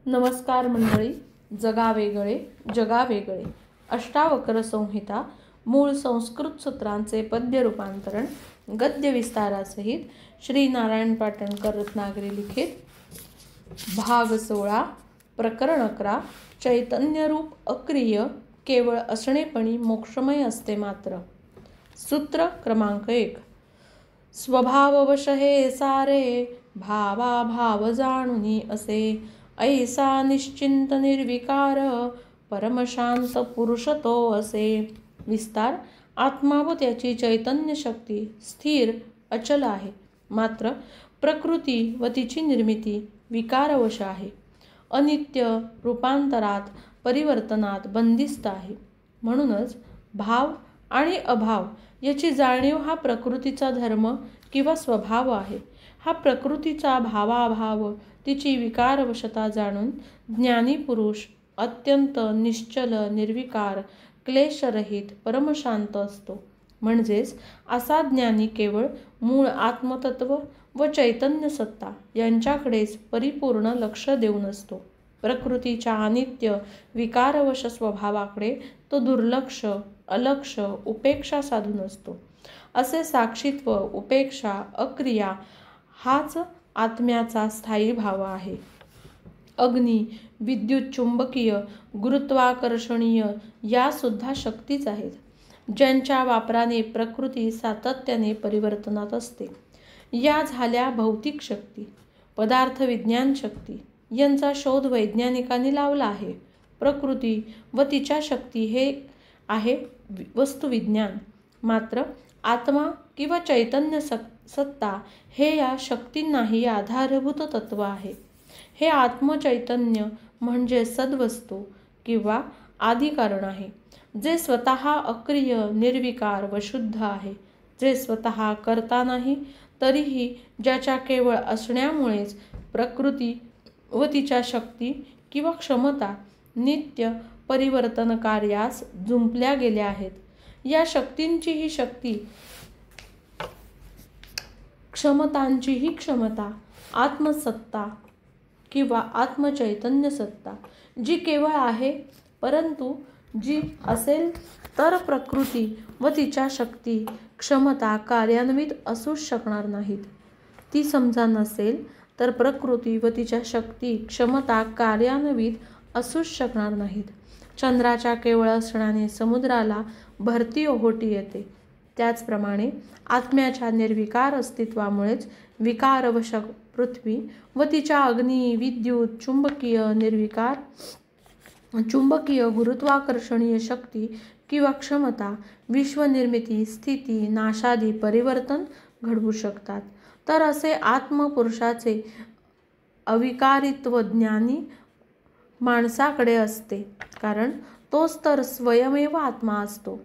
नमस्कार मंडळी. जगा वेगळे जगा वेगळे अष्टावक्र संहिता मूळ संस्कृत सूत्रांचे पद्य रूपांतरण गद्य विस्तारासहित श्री नारायण पाटणकर रत्नागिरी लिखित भाग 16 प्रकरण 11 चैतन्यरूप अक्रिय केवळ असणेपणी मोक्षमय असते मात्र. सूत्र क्रमांक 1. स्वभाववश हे सारे भावा भाव जाणुनी असे ऐसा निश्चिंत निर्विकार परमशांत पुरुष तो असे. विस्तार. आत्मा व त्याची चैतन्य शक्ती स्थिर अचल आहे, मात्र प्रकृती व तिची निर्मिती विकारवश आहे. अनित्य, रूपांतरात, परिवर्तनात बंदिस्त आहे. म्हणूनच भाव आणि अभाव याची जाणीव हा प्रकृतीचा धर्म किंवा स्वभाव आहे. हा प्रकृतीचा भावाभाव, तिची विकारवशता जाणून ज्ञानी पुरुष अत्यंत निश्चल, निर्विकार, क्लेशरहित, परमशांत असतो. म्हणजेच असा ज्ञानी केवळ मूळ आत्मतत्व व चैतन्य सत्ता यांच्याकडेच परिपूर्ण लक्ष देऊन असतो. प्रकृतीच्या अनित्य, विकारवश स्वभावाकडे तो दुर्लक्ष, अलक्ष, उपेक्षा साधून असतो. असे साक्षीत्व, उपेक्षा, अक्रिया हाच आत्म्याचा स्थायी भाव आहे. अग्नी, विद्युत चुंबकीय, गुरुत्वाकर्षणीय या सुद्धा शक्तीच आहेत, ज्यांच्या वापराने प्रकृती सातत्याने परिवर्तनात असते. या झाल्या भौतिक शक्ती. पदार्थ विज्ञान शक्ती यांचा शोध वैज्ञानिकांनी लावला आहे. प्रकृती व तिच्या शक्ती हे आहे वस्तुविज्ञान. मात्र आत्मा किंवा चैतन्य सत्ता हे या शक्तींनाही आधारभूत तत्व आहे. हे आत्मचैतन्य म्हणजे सद्वस्तू किंवा आदिकारण आहे, जे स्वतः अक्रिय, निर्विकार व शुद्ध आहे, जे स्वतः करता नाही तरीही ज्याच्या केवळ असण्यामुळेच प्रकृती व तिच्या शक्ती किंवा क्षमता नित्य परिवर्तन कार्यास जुंपल्या गेल्या आहेत. या शक्तींचीही शक्ती, क्षमतांचीही क्षमता, आत्मसत्ता किंवा आत्मचैतन्य सत्ता जी केवळ आहे, परंतु जी असेल तर प्रकृती व तिच्या शक्ती, क्षमता कार्यान्वित असूच शकणार नाहीत. ती समजा नसेल तर प्रकृती व तिच्या शक्ती, क्षमता कार्यान्वित असूच शकणार नाहीत. चंद्राच्या केवळ असण्याने समुद्राला भरती ओहोटी येते, त्याचप्रमाणे आत्म्याच्या निर्विकार अस्तित्वामुळेच विकारवश पृथ्वी व तिच्या अग्नी, विद्युत, चुंबकीय, निर्विकार चुंबकीय, गुरुत्वाकर्षणीय शक्ती किंवा क्षमता विश्वनिर्मिती, स्थिती, नाशादी परिवर्तन घडवू शकतात. तर असे आत्मपुरुषाचे अविकारित्व ज्ञानी माणसाकडे असते, कारण तोच तर स्वयमेव आत्मा असतो.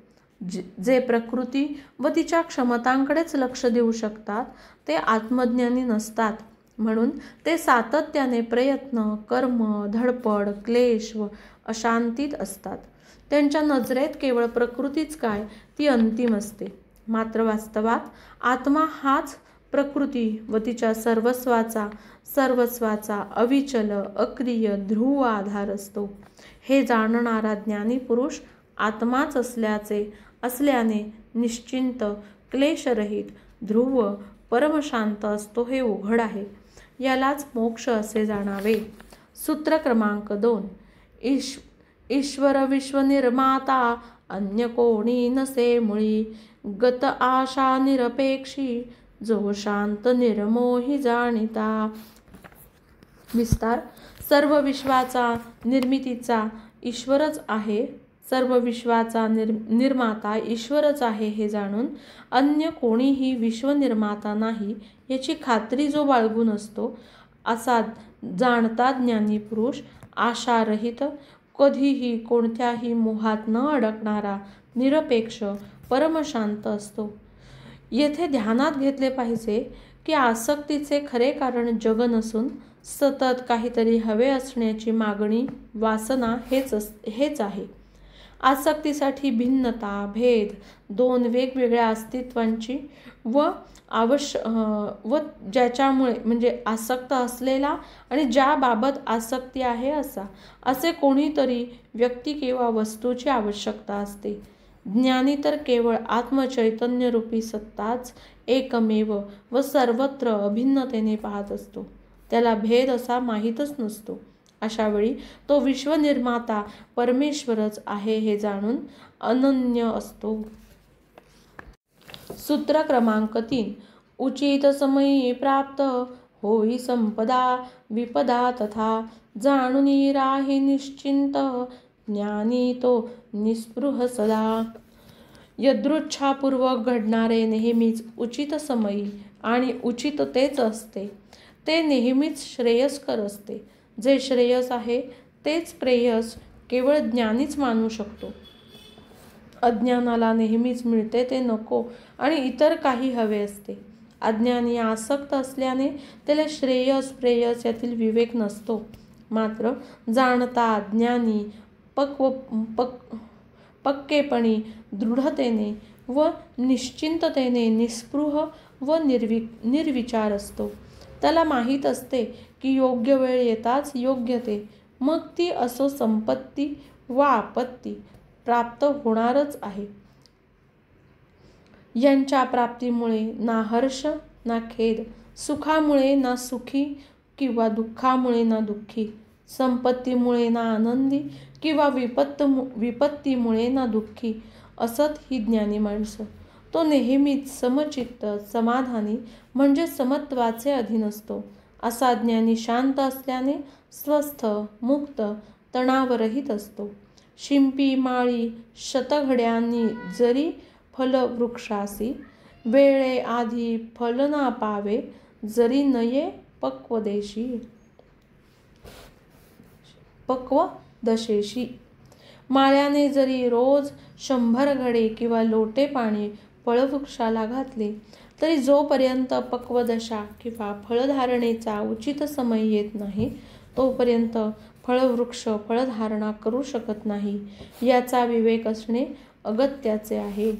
जे प्रकृती व तिच्या क्षमतांकडेच लक्ष देऊ शकतात ते आत्मज्ञानी नसतात. म्हणून ते सातत्याने प्रयत्न, कर्म, धडपड, क्लेश व अशांतीत असतात. त्यांच्या नजरेत केवळ प्रकृतीच काय, ती अंतिम असते. मात्र वास्तवात आत्मा हाच प्रकृती व तिच्या सर्वस्वाचा अविचल, अक्रिय, ध्रुव आधार असतो. हे जाणणारा ज्ञानी पुरुष आत्माच असल्याने निश्चिंत, क्लेशरहित, ध्रुव, परमशांत असतो हे उघड आहे. यालाच मोक्ष असे जाणावे. सूत्र क्रमांक 2. ईश्वर विश्वनिर्माता अन्य कोणी नसे मुळी, गत आशा निरपेक्षी जो शांत निर्मोही जाणिता. विस्तार. सर्व विश्वाचा निर्मितीचा ईश्वरच आहे, सर्व विश्वाचा निर्माता ईश्वरच आहे हे जाणून अन्य कोणीही विश्वनिर्माता नाही याची खात्री जो बाळगून असतो, असा जाणता ज्ञानी पुरुष आशारहित, कधीही कोणत्याही मोहात न अडकणारा, निरपेक्ष, परमशांत असतो. येथे ध्यानात घेतले पाहिजे की आसक्तीचे खरे कारण जग नसून सतत काहीतरी हवे असण्याची मागणी, वासना हेच आहे. आसक्तीसाठी भिन्नता, भेद, दोन वेगवेगळ्या अस्तित्वांची व व ज्याच्यामुळे म्हणजे आसक्त असलेला आणि ज्याबाबत आसक्ती आहे असे कोणीतरी व्यक्ती किंवा वस्तूची आवश्यकता असते. ज्ञानी तर केवळ आत्मचैतन्यरूपी सत्ताच एकमेव व सर्वत्र अभिन्नतेने पाहत असतो. त्याला भेद असा माहीतच नसतो. अशा वेळी तो विश्वनिर्माता परमेश्वरच आहे हे जाणून अनन्य असतो. सूत्र क्रमांक 3. उचित समयी प्राप्त होई संपदा विपदा तथा जाणूनी राही निश्चिंत ज्ञानी तो निस्पृह सदा. यदृच्छापूर्वक घडणारे नेहमीच उचित समयी आणि उचिततेच असते. ते नेहमीच श्रेयस्कर असते. जे श्रेयस आहे तेच प्रेयस केवळ ज्ञानीच मानू शकतो. अज्ञानाला नेहमीच मिळते ते नको आणि इतर काही हवे असते. अज्ञानी आसक्त असल्याने त्याला श्रेयस प्रेयस यातील विवेक नसतो. मात्र जाणता ज्ञानी पक्केपणी दृढतेने व निश्चिंततेने निस्पृह व निर्विचार असतो. त्याला माहीत असते की योग्य वेळ येताच योग्य ते, मग ती असो संपत्ती वा आपत्ती, प्राप्त होणारच आहे. यांच्या प्राप्तीमुळे ना हर्ष ना खेद, सुखामुळे ना सुखी किंवा दुःखामुळे ना दुःखी, संपत्तीमुळे ना आनंदी किंवा विपत्तीमुळे ना दुःखी असत ही ज्ञानी माणसं. तो नेहमीच समचित्त समाधानी म्हणजे समत्वाचे अधीन असतो. असा ज्ञानी शांत असल्याने स्वस्थ मुक्त तणावरहित असतो. शिंपी माळी शतघड्यांनी जरी फलवृक्षासी, वेळे आधी फल ना पावे जरी नये पक्वदशेशी. माळ्याने जरी रोज 100 घडे किंवा लोटे पाणी फळवृक्षाला घातले तरी जोपर्यंत पक्वदशा किंवा फळधारणेचा उचित समय येत नाही तोपर्यंत फळवृक्ष फळधारणा करू शकत नाही. याचा विवेक असणे अगत्याचे आहे.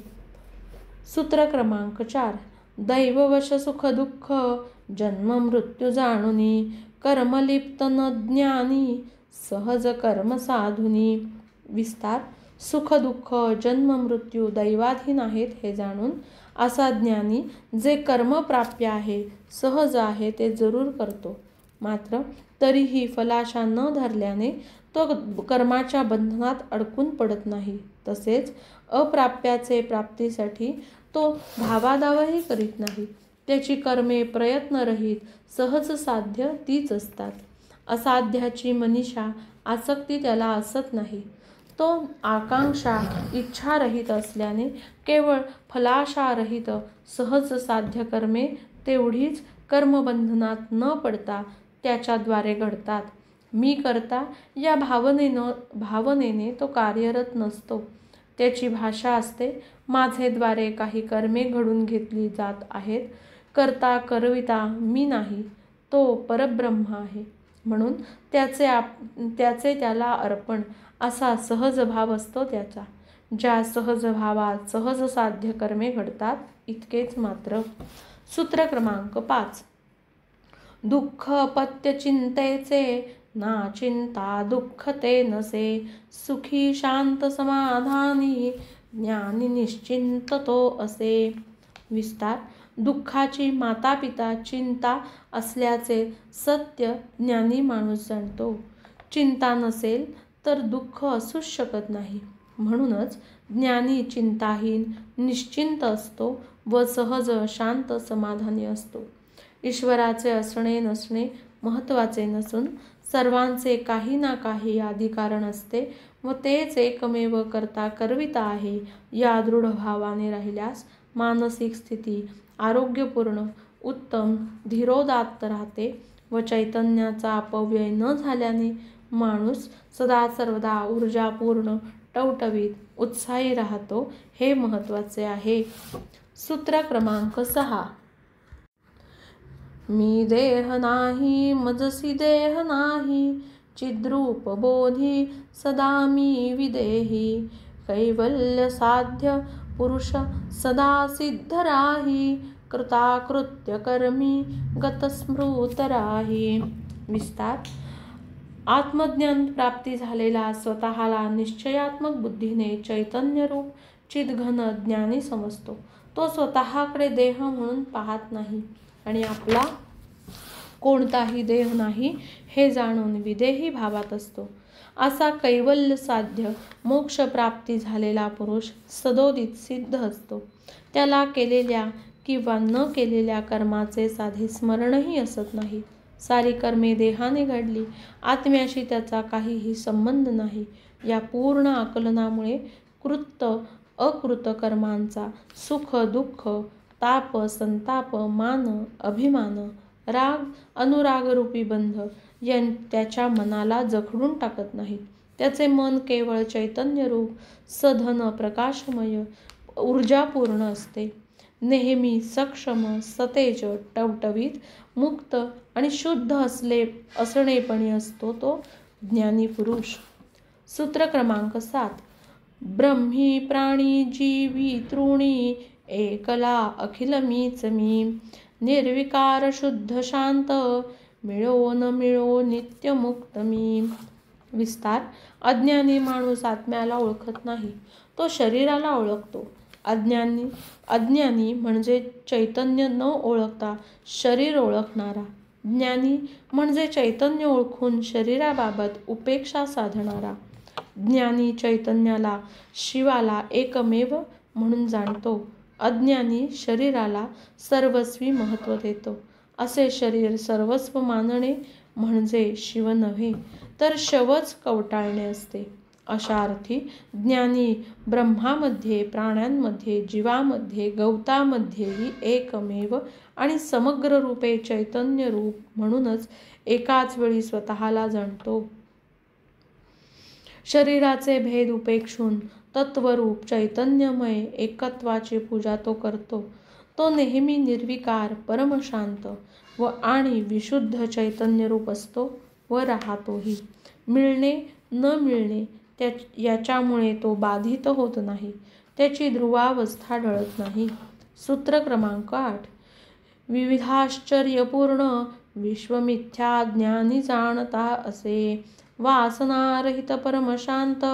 सूत्र क्रमांक 4. दैववश सुख दुःख जन्म मृत्यू जाणुनी कर्मलिप्त न ज्ञानी सहज कर्म साधुनी. विस्तार. सुख दुःख जन्म मृत्यू दैवाधीन आहेत हे जाणून असा ज्ञानी जे कर्मप्राप्य आहे सहज आहे ते जरूर करतो. मात्र तरीही फलाशा न धरल्याने तो कर्माच्या बंधनात अडकून पडत नाही. तसेच अप्राप्याचे प्राप्तीसाठी तो धावाधावही करीत नाही. त्याची कर्मे प्रयत्नरहित सहज साध्य तीच असतात. असाध्याची मनीषा आसक्ती त्याला असत नाही. तो आकांक्षा इच्छारहित असल्याने केवळ फलाशारहित सहज साध्य कर्मे तेवढीच कर्मबंधनात न पडता त्याच्याद्वारे घडतात. मी करता या भावनेने तो कार्यरत नसतो. त्याची भाषा असते माझेद्वारे काही कर्मे घडून घेतली जात आहेत. करता करविता मी नाही, तो परब्रह्म आहे. म्हणून त्याचे त्याला अर्पण असा सहज भाव असतो त्याचा. ज्या सहज भावात सहज साध्य कर्मे घडतात इतकेच मात्र. सूत्र क्रमांक 5. दुःख अपत्य चिंतेचे ना चिंता दुःख ते नसे सुखी शांत समाधानी ज्ञानी निश्चिंत तो असे. विस्तार. दुःखाची मातापिता चिंता असल्याचे सत्य ज्ञानी माणूस जाणतो. चिंता नसेल तर दुःख असूच शकत नाही. म्हणूनच ज्ञानी चिंताहीन निश्चिंत असतो व सहज शांत समाधानी असतो. ईश्वराचे असणे नसणे महत्त्वाचे नसून सर्वांचे काही ना काही आदी कारण असते व तेच एकमेव करता करविता आहे या दृढ भावाने राहिल्यास मानसिक स्थिती आरोग्यपूर्ण उत्तम धीरोदात्त राहते व चैतन्याचा अपव्यय न झाल्याने माणूस सदा सर्वदा ऊर्जापूर्ण टवटवीत उत्साही राहतो हे महत्त्वाचे आहे. सूत्र क्रमांक 6. मी देह नाही मजसी देह नाही चिद्रूप बोधी सदा मी विदेही कैवल्य साध्य पुरुष सदा सिद्ध राही, कृताकृत्य कर्मी गतस्मृत राही. विस्तार. आत्मज्ञान प्राप्ती झालेला स्वतःला निश्चयात्मक बुद्धीने चैतन्यरूप चिद्घन ज्ञानी समजतो. तो स्वतःकडे देह म्हणून पाहत नाही आणि आपला कोणताही देह नाही हे जाणून विदेही भावात असतो. असा कैवल्य साध्य मोक्ष प्राप्ती झालेला पुरुष सदोदित सिद्ध असतो. त्याला केलेल्या किंवा न केलेल्या कर्माचे साधे स्मरणही असत नाही. सारी कर्मे देहाने घडली, आत्म्याशी त्याचा काहीही संबंध नाही. या पूर्ण आकलनामुळे कृत अकृत कर्मांचा सुख दुःख, ताप संताप, मान अभिमान, राग अनुरागरूपी बंध त्याच्या मनाला जखडून टाकत नाहीत. त्याचे मन केवळ चैतन्यरूप सधन प्रकाशमय ऊर्जापूर्ण असते. नेहमी सक्षम सतेज टवटवीत मुक्त आणि शुद्ध असणेपणी असतो तो ज्ञानी पुरुष. सूत्र क्रमांक 7. ब्रह्मी प्राणी जीवी तृणी एकला अखिल मीच मी, निर्विकार शुद्ध शांत मिळो न मिळो नित्य मुक्त मी. विस्तार. अज्ञानी माणूस आत्म्याला ओळखत नाही, तो शरीराला ओळखतो. अज्ञानी म्हणजे चैतन्य न ओळखता शरीर ओळखणारा. ज्ञानी म्हणजे चैतन्य ओळखून शरीराबाबत उपेक्षा साधणारा. ज्ञानी चैतन्याला शिवाला एकमेव म्हणून जाणतो. अज्ञानी शरीराला सर्वस्वी महत्त्व देतो. असे शरीर सर्वस्व मानणे म्हणजे शिव नव्हे तर शवच कवटाळणे असते. अशा अर्थी ज्ञानी ब्रह्मामध्ये, प्राण्यांमध्ये, जीवामध्ये, गवतामध्येही एकमेव आणि समग्र रूपे चैतन्य रूप म्हणूनच एकाच वेळी स्वतःला जाणतो. शरीराचे भेद उपेक्षून तत्वरूप चैतन्यमय एकत्वाची पूजा तो करतो. तो नेहमी निर्विकार, परमशांत व आणि विशुद्ध चैतन्यरूप असतो व राहतोही. मिळणे न मिळणे याच्यामुळे तो बाधित होत नाही. त्याची ध्रुवावस्था ढळत नाही. सूत्र क्रमांक 8. विविधाश्चर्यपूर्ण विश्वमिथ्या ज्ञानी जाणता असे, वासनारहित परमशांत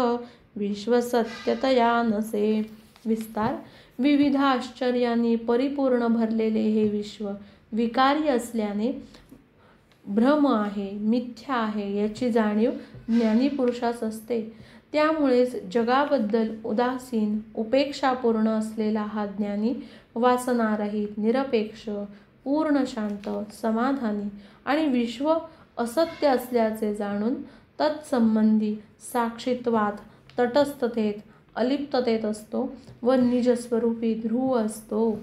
विश्व सत्यतया नसे. विस्तार. विविध आश्चर्यांनी परिपूर्ण भरलेले हे विश्व विकारी असल्याने भ्रम आहे, मिथ्या आहे याची जाणीव ज्ञानीपुरुषास असते. त्यामुळेच जगाबद्दल उदासीन, उपेक्षापूर्ण असलेला हा ज्ञानी वासनारहित, निरपेक्ष, पूर्ण शांत, समाधानी आणि विश्व असत्य असल्याचे जाणून तत्संबंधी साक्षीत्वात, तटस्थतेत, अलिप्ततेत असतो व निजस्वरूपी ध्रुव असतो.